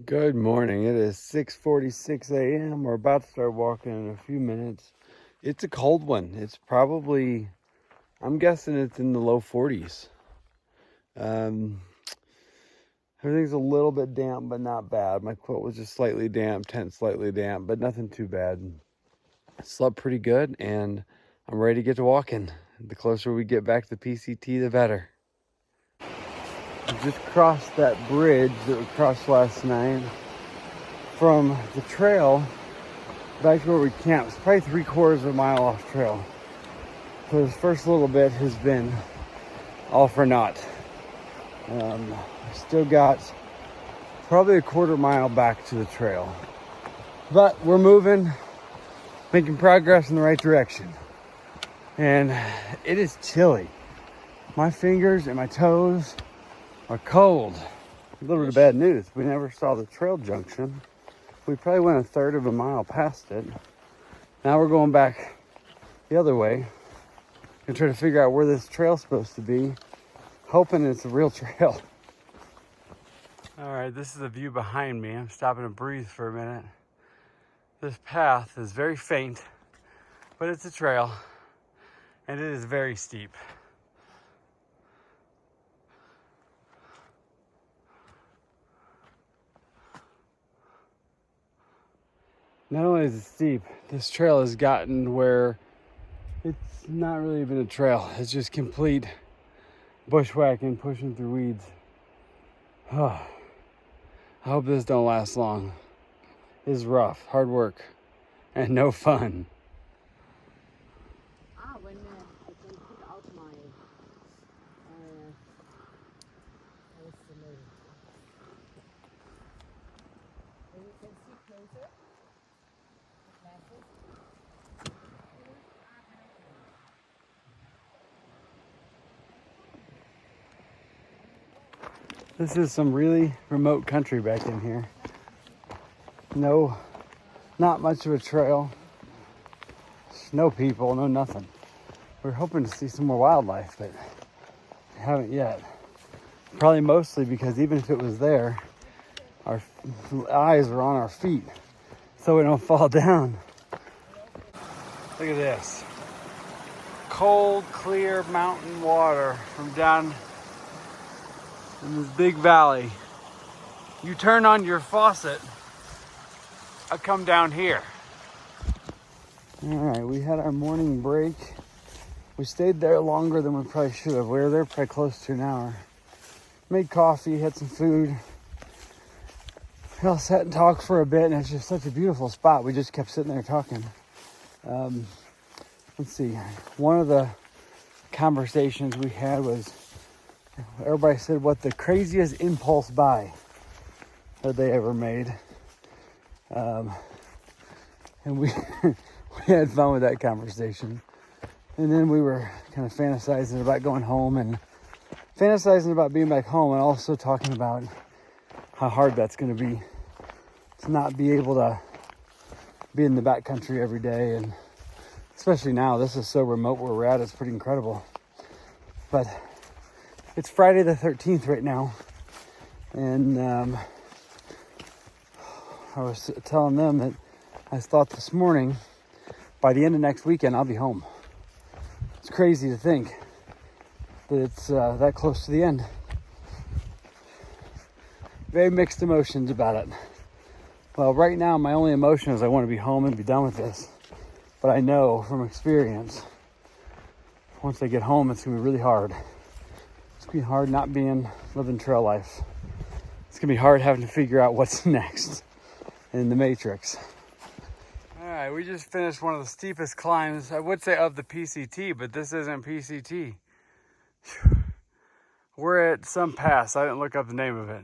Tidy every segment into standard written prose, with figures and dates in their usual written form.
Good morning. It is 6:46 a.m. We're about to start walking in a few minutes. It's a cold one. It's probably, I'm guessing it's in the low 40s. Everything's a little bit damp, but not bad. My quilt was just slightly damp, tent slightly damp, but nothing too bad. Slept pretty good, and I'm ready to get to walking. The closer we get back to the PCT, the better. We just crossed that bridge that we crossed last night. From the trail back to where we camped, it's probably 3/4 of a mile off trail. So this first little bit has been all for naught. Still got probably a 1/4 mile back to the trail, but we're moving, making progress in the right direction. And it is chilly. My fingers and my toes are cold. A little bit of bad news. We never saw the trail junction. We probably went 1/3 of a mile past it. Now we're going back the other way and trying to figure out where this trail's supposed to be, hoping it's a real trail. All right, this is the view behind me. I'm stopping to breathe for a minute. This path is very faint, but it's a trail, and it is very steep. Not only is it steep, this trail has gotten where it's not really even a trail. It's just complete bushwhacking, pushing through weeds. I hope this don't last long. It's rough, hard work, and no fun. When I can put out my what's the name? And you can see closer the glasses. This is some really remote country back in here. No, not much of a trail. No people, no nothing. We're hoping to see some more wildlife, but we haven't yet. Probably mostly because even if it was there, our eyes are on our feet so we don't fall down. Look at this. Cold, clear mountain water from down in this big valley. You turn on your faucet, I come down here. All right, we had our morning break. We stayed there longer than we probably should have. We were there probably close to an hour. Made coffee, had some food. We all sat and talked for a bit, and it's just such a beautiful spot. We just kept sitting there talking. Let's see. One of the conversations we had was, everybody said what the craziest impulse buy that they ever made. And we we had fun with that conversation. And then we were kind of fantasizing about going home and fantasizing about being back home, and also talking about how hard that's going to be to not be able to be in the backcountry every day. And especially now, this is so remote where we're at, it's pretty incredible. But it's Friday the 13th right now. And I was telling them that I thought this morning, by the end of next weekend, I'll be home. It's crazy to think that it's that close to the end. Very mixed emotions about it. Well, right now, my only emotion is I want to be home and be done with this. But I know from experience, once I get home, it's going to be really hard. It's going to be hard not living trail life. It's going to be hard having to figure out what's next in the Matrix. All right, we just finished one of the steepest climbs, I would say, of the PCT, but this isn't PCT. We're at some pass. I didn't look up the name of it.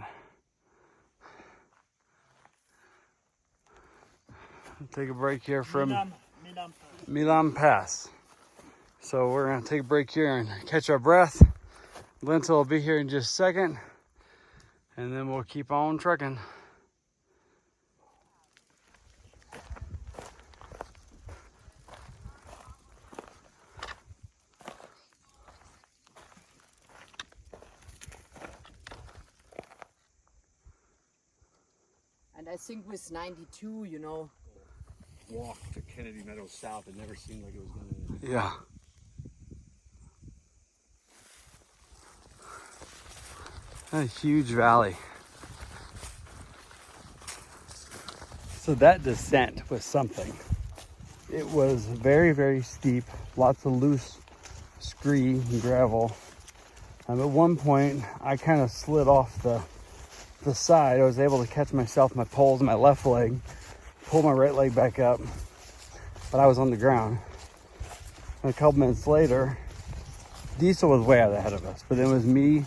Take a break here from Milan Pass. So we're gonna take a break here and catch our breath. Lintel will be here in just a second, and then we'll keep on trekking. And I think with 92, you know. Walk to Kennedy Meadows South, it never seemed like it was going to. Yeah. A huge valley. So that descent was something. It was very, very steep, lots of loose scree and gravel. At one point, I kind of slid off the side. I was able to catch myself, my poles, my left leg, pull my right leg back up, but I was on the ground. And a couple minutes later, Diesel was way out ahead of us, but it was me,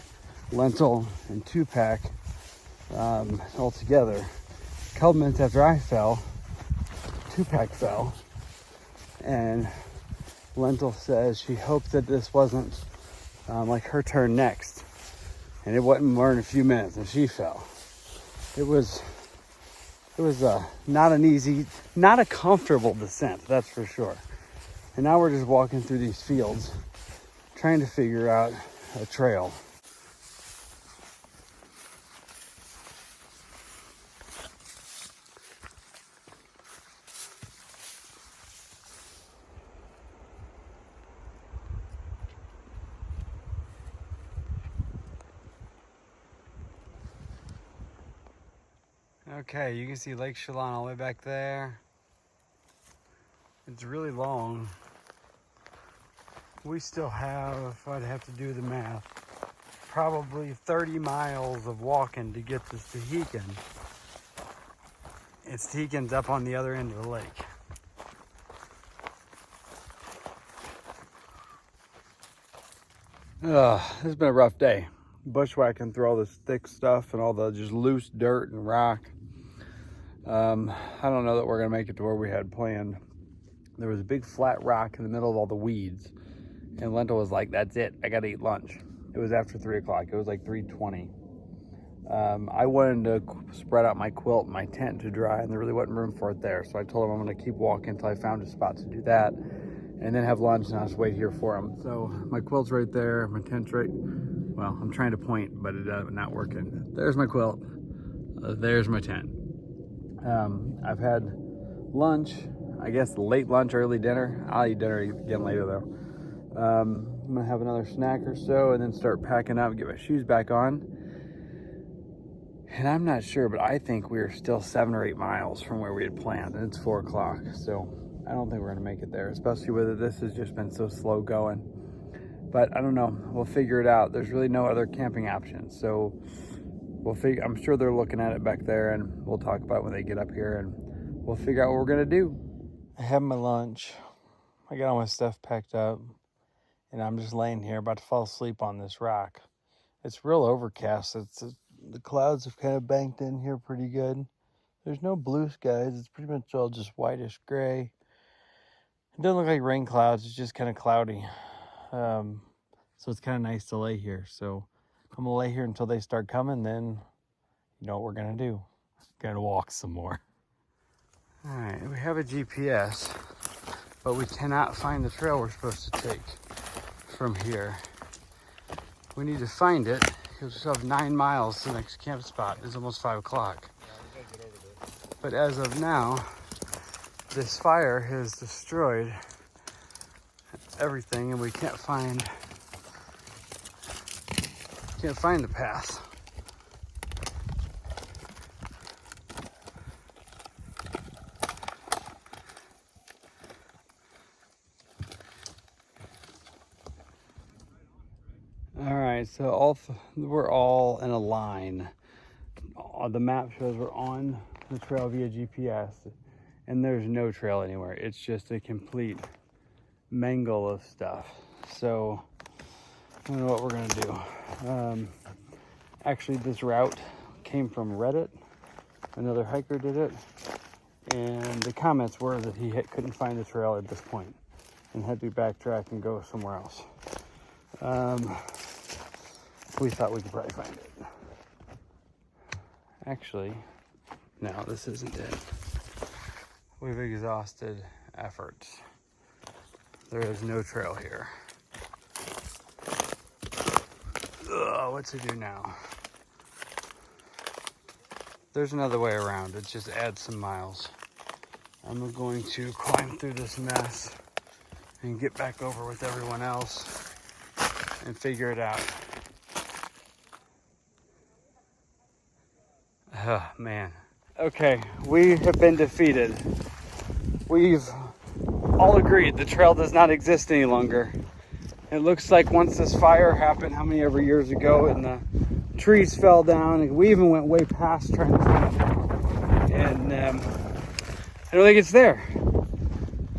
Lentil, and 2-pack all together. A couple minutes after I fell, 2-pack fell, and Lentil says she hoped that this wasn't like her turn next, and it wasn't more than a few minutes and she fell. It was not an easy, not a comfortable descent, that's for sure. And now we're just walking through these fields trying to figure out a trail. Okay, you can see Lake Chelan all the way back there. It's really long. We still have, if I'd have to do the math, probably 30 miles of walking to get to Stehekin. And Stehekin's up on the other end of the lake. This has been a rough day. Bushwhacking through all this thick stuff and all the just loose dirt and rock. I don't know that we're gonna make it to where we had planned. There was a big flat rock in the middle of all the weeds, and Lentil was like, that's it, I gotta eat lunch. It was after 3 o'clock, it was like 3:20. I wanted to spread out my quilt and my tent to dry, and there really wasn't room for it there. So I told him I'm gonna keep walking until I found a spot to do that, and then have lunch, and I'll just wait here for him. So my quilt's right there, my tent's right, well, I'm trying to point, but it's not working. There's my quilt, there's my tent. I've had lunch, I guess late lunch, early dinner. I'll eat dinner again later though. I'm gonna have another snack or so and then start packing up and get my shoes back on. And I'm not sure, but I think we're still 7 or 8 miles from where we had planned, and it's 4 o'clock. So I don't think we're gonna make it there, especially with this has just been so slow going. But I don't know, we'll figure it out. There's really no other camping options. So I'm sure they're looking at it back there, and we'll talk about it when they get up here, and we'll figure out what we're gonna do. I had my lunch. I got all my stuff packed up, and I'm just laying here about to fall asleep on this rock. It's real overcast. The clouds have kind of banked in here pretty good. There's no blue skies. It's pretty much all just whitish gray. It doesn't look like rain clouds. It's just kind of cloudy. So it's kind of nice to lay here. So I'm gonna lay here until they start coming, then you know what we're gonna do. Gonna walk some more. All right, we have a GPS, but we cannot find the trail we're supposed to take from here. We need to find it because we still have 9 miles to the next camp spot. It's almost 5 o'clock. Yeah, we gotta get over there. But as of now, this fire has destroyed everything, and we can't find the path. All right, so we're all in a line. The map shows we're on the trail via GPS, and there's no trail anywhere. It's just a complete mangle of stuff. So I don't know what we're gonna do. Actually, this route came from Reddit. Another hiker did it, and the comments were that he couldn't find the trail at this point and had to backtrack and go somewhere else. We thought we could probably find it. Actually, no, this isn't it. We've exhausted efforts. There is no trail here. Ugh, what to do now? There's another way around. It just adds some miles. I'm going to climb through this mess and get back over with everyone else and figure it out. Oh, man. Okay, we have been defeated. We've all agreed the trail does not exist any longer. It looks like once this fire happened, how many ever years ago, and the trees fell down, and we even went way past trying to find it. And I don't think it's there.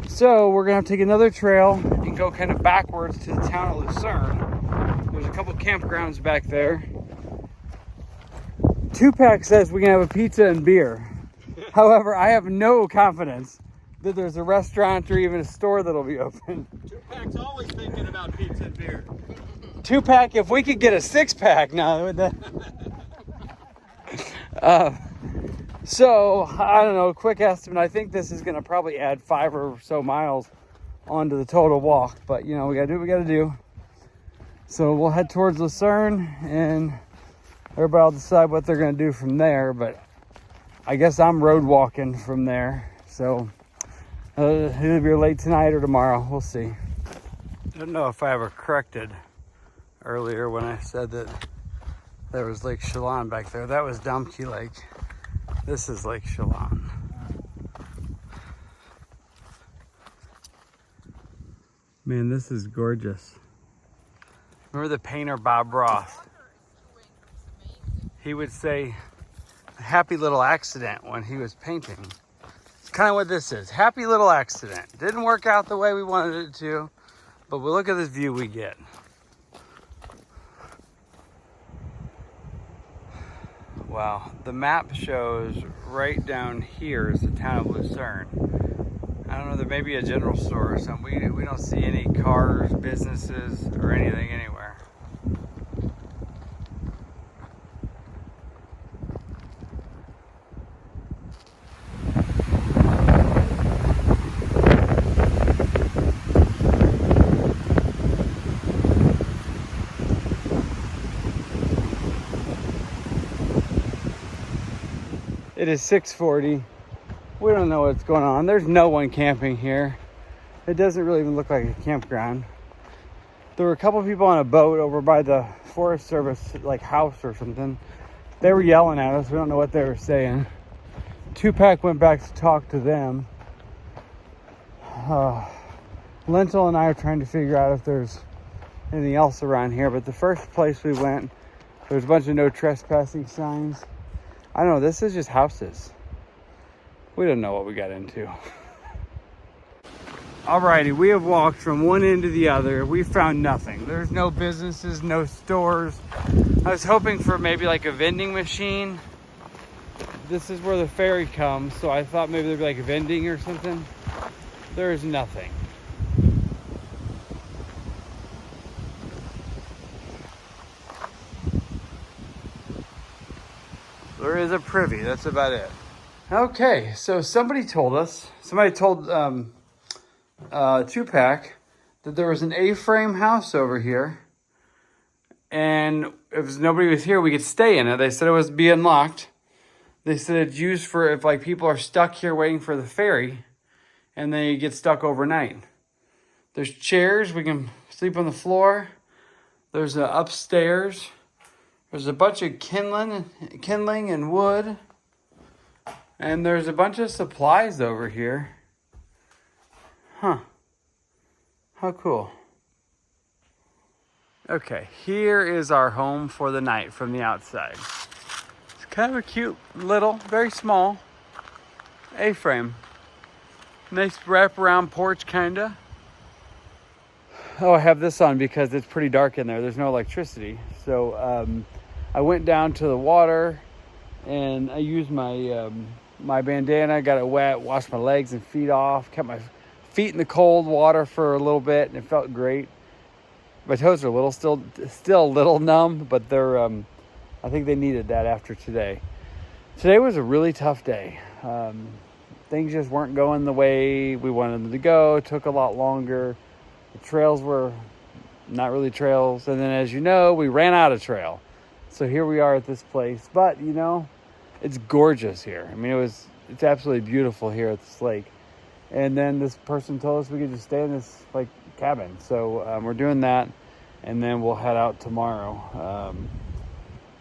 So we're gonna have to take another trail and go kind of backwards to the town of Lucerne. There's a couple campgrounds back there. Two-pack says we can have a pizza and beer. However, I have no confidence that there's a restaurant or even a store that'll be open. Two-pack's always thinking about pizza and beer. Two-pack, if we could get a six-pack now. So, I don't know, quick estimate. I think this is going to probably add 5 or so miles onto the total walk. But, you know, we got to do what we got to do. So we'll head towards Lucerne, and everybody will decide what they're going to do from there. But I guess I'm road walking from there. So it'll be late tonight or tomorrow. We'll see. I don't know if I ever corrected earlier when I said that there was Lake Chelan back there. That was Dumpkey Lake. This is Lake Chelan. Man, this is gorgeous. Remember the painter Bob Ross? He would say, happy little accident when he was painting. It's kind of what this is. Happy little accident. Didn't work out the way we wanted it to, but we'll look at this view we get. Wow, the map shows right down here is the town of Lucerne. I don't know, there may be a general store or something. We don't see any cars, businesses, or anything anywhere. It is 6:40. We don't know what's going on. There's no one camping here. It doesn't really even look like a campground. There were a couple people on a boat over by the Forest Service like house or something. They were yelling at us. We don't know what they were saying. Two-pack went back to talk to them. Lentil and I are trying to figure out if there's anything else around here. But the first place we went, there's a bunch of no trespassing signs. I don't know, this is just houses. We don't know what we got into. Alrighty, we have walked from one end to the other. We found nothing. There's no businesses, no stores. I was hoping for maybe like a vending machine. This is where the ferry comes, so I thought maybe there'd be like a vending or something. There is nothing. There is a privy, that's about it. Okay, so somebody told Two-pack that there was an A-frame house over here, and if nobody was here, we could stay in it. They said it was be unlocked. They said it's used for if like people are stuck here waiting for the ferry, and they get stuck overnight. There's chairs, we can sleep on the floor. There's an upstairs. There's a bunch of kindling and wood. And there's a bunch of supplies over here. Huh. How cool. Okay, here is our home for the night from the outside. It's kind of a cute little, very small A-frame. Nice wraparound porch, kinda. Oh, I have this on because it's pretty dark in there. There's no electricity. So I went down to the water and I used my my bandana, got it wet, washed my legs and feet off, kept my feet in the cold water for a little bit, and it felt great. My toes are still a little numb, but they're I think they needed that after today. Today was a really tough day. Things just weren't going the way we wanted them to go. It took a lot longer. The trails were not really trails. And then, as you know, we ran out of trail. So here we are at this place. But, you know, It's gorgeous here. I mean, it's absolutely beautiful here at this lake. And then this person told us we could just stay in this like cabin. So we're doing that, and then we'll head out tomorrow.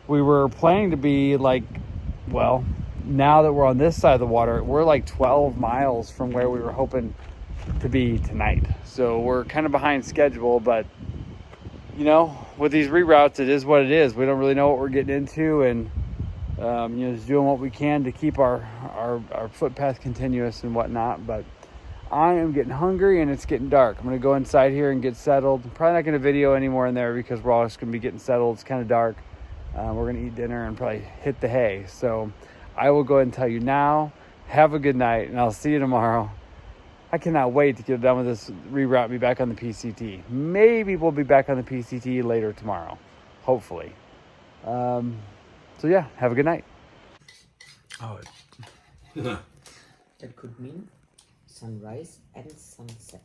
We were planning to be like, well, now that we're on this side of the water, we're like 12 miles from where we were hoping to be tonight. So we're kind of behind schedule, but you know, with these reroutes, it is what it is. We don't really know what we're getting into, and you know, just doing what we can to keep our footpath continuous and whatnot. But I am getting hungry and it's getting dark. I'm gonna go inside here and get settled. I'm probably not gonna video anymore in there because we're all just gonna be getting settled. It's kind of dark. We're gonna eat dinner and probably hit the hay. So I will go ahead and tell you now, have a good night, and I'll see you tomorrow. I cannot wait to get done with this reroute and be back on the PCT. Maybe we'll be back on the PCT later tomorrow, hopefully. So yeah, have a good night. Oh, That could mean sunrise and sunset.